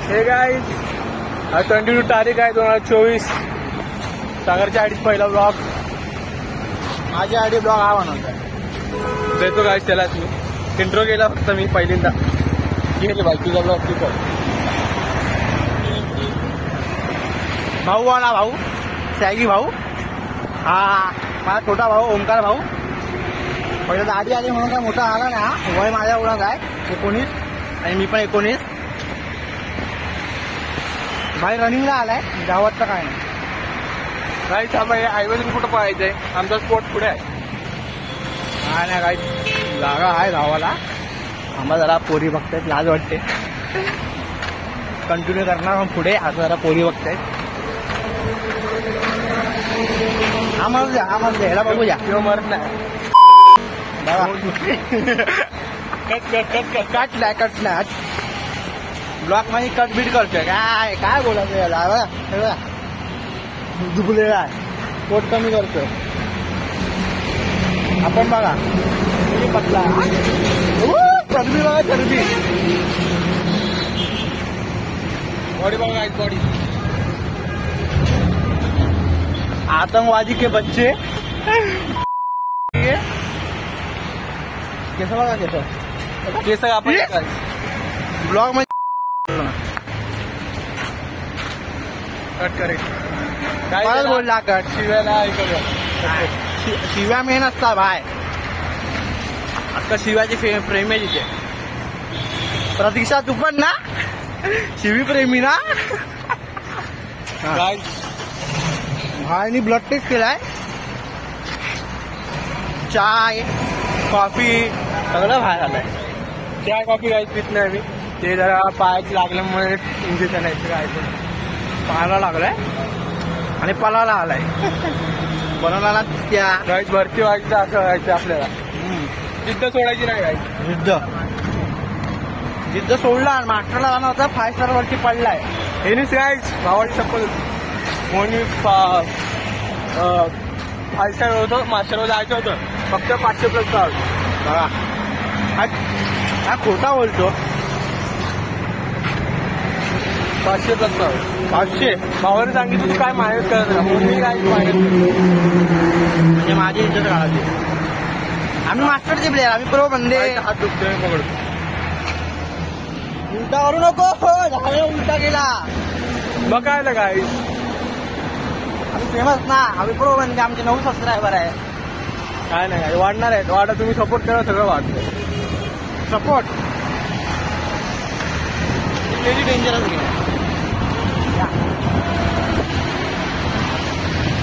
हे गाईज 22 तारीख आहे 2024. सागरच्या आयडीत पहिला ब्लॉग, माझ्या आयडी ब्लॉग हा बनवतो देतो गाईज त्याला. इंट्रो केला फक्त मी पहिल्यांदा. गेले बाई तुझा ब्लॉग तू कर. भाऊ आला, भाऊ सॅगी भाऊ, हा माझा छोटा भाऊ ओमकार भाऊ. पहिलं आधी आली म्हणून काय मोठा आला ना. वय माझ्या ओळख आहे 19 आणि मी पण 19. भाई रनिंगला आलाय, गावात तर काय नाही. गाईज हा बाई हायवेतून कुठं पळायचंय, आमचा स्पॉट पुढे आहे. काय नाही गाईज जागा आहे गावाला. आम्हाला जरा पोरी बघतायत, लाज वाटते. कंटिन्यू करणार मग पुढे. आता जरा पोरी बघतायत. हा मग द्या, हा मग द्या, ह्याला बघू द्या. किंवा मरत नाही. कटलाय ब्लॉक मध्ये कट बीट करतोय. काय काय बोलायचं याला. दुबलेला आहे, पोट कमी करतोय. आपण बघा पतला चरबी, बघा चरबी. बॉडी बघा गाईज, बॉडी. आतंकवादी के बच्चे. कैसा बघा केस आपण ब्लॉग मध्ये कट करेल. काय बोलला कट. शिव्याला शिव्या मेन असता भाय. आता शिवाची प्रेमी आहे तिथे. प्रतीक्षा तू पण ना शिवी प्रेमी ना. भाईनी ब्लड टेस्ट केलाय. चाय कॉफी सगळं बाहेर आलंय. चाय कॉफी गाईज पित नाही मी. ते जरा पायाची लागल्यामुळे इंजेक्शन आहे काय पाहायला लागलाय आणि पलाला आलाय. बनवला त्या गाईज भरती व्हायचं असं व्हायचं आपल्याला. जिद्द सोडायची नाही गाईज. जिद्द सोडला. मास्टरला जाणार होता, 5 स्टार वरती पडलाय. हेनीच गाईज भावाची चप्पल होती. कोणी 5 स्टार होतं, मास्टरवर जायचं होतं. फक्त 500+ काढ. हा खोटा बोलतो. 500+ काढ. 500 भावाने सांगितलं तू काय मायनस करत ना. मी काय मायनस म्हणजे माझी इज्जत काढायची. आम्ही मास्टरचे प्लेअर, आम्ही प्रो बंदे. हात दुखतोय पकडतो. उलटा करू नको. झालं उलटा केला. मग काय ना गाईज आम्ही फेमस ना, आम्ही प्रो बंदे. आमचे 9 सबस्क्रायबर आहे. काय नाही काय वाढणार आहे. वाढा तुम्ही सपोर्ट करा, सगळं वाढतं. Support very dangerous game.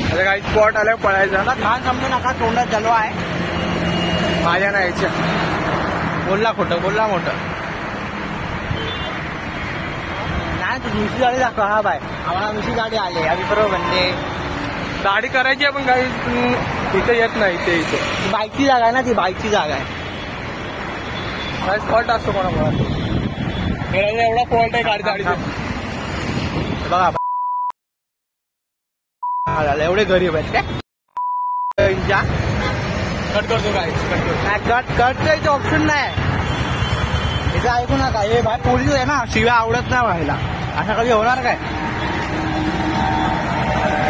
आता काही स्पॉट आल्यावर पळायचा. घाण समजू नका, तोंडात जलवा आहे. माझ्या नाही यायच्या. बोलला खोटं, बोलला मोठं. नाही तू दुसरी गाडी दाखव. हा बाय आम्हाला दुसरी गाडी आली. आम्ही बरोबर बनते. गाडी करायची पण काही इथे येत नाही. इथे बाईकची जागा आहे ना, ती बाईकची जागा आहे. काय स्पॉट असतो कोणाला एवढा फॉल्ट आहे गाडीचा. बघा एवढे गरीब आहेत काय. कट करतो काय कटचं ऑप्शन नाही. इथं ऐकू नका. हे भाई पोलीस आहे ना, शिव्या आवडत नाही व्हायला. अशा कधी होणार काय.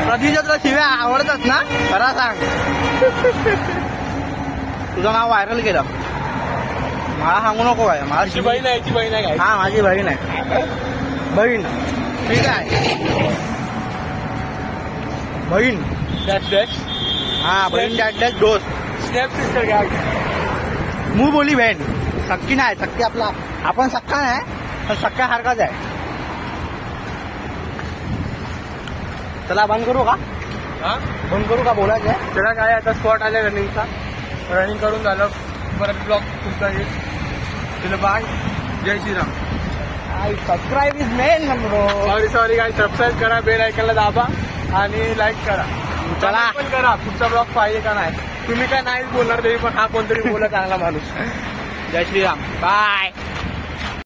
प्रतीक्षा तुला शिव्या आवडतात ना, खरा सांग. तुझं नाव व्हायरल केलं. मला सांगू नको काय. माझी बहीण आहे, बहीण आहे. हा माझी बहीण आहे. बहीण ठीक आहे. बहीण डॅश हा बहीण डॅश दोस्त. स्नॅप सिस्टर काय मू बोली बहीण. सक्की नाही. सक्की आपला आपण सक्का नाही, पण सक्का सारखाच आहे. चला बंद करू का. बंद करू का बोलायचं आहे. त्याला काय आता स्पॉट आले रनिंगचा. रनिंग करून झालं परत ब्लॉग तुमचा येईल. तुला बाय. जय Shriram. Subscribe is main bro. Sorry काय. सबस्क्राईब करा, बेल आयकॉनला दाबा आणि लाईक करा. चला पण करा पुढचा ब्लॉग पाहिजे का नाही. तुम्ही काय नाही बोलणार तरी पण हा कोणतरी बोला चांगला माणूस. जय श्रीराम. बाय.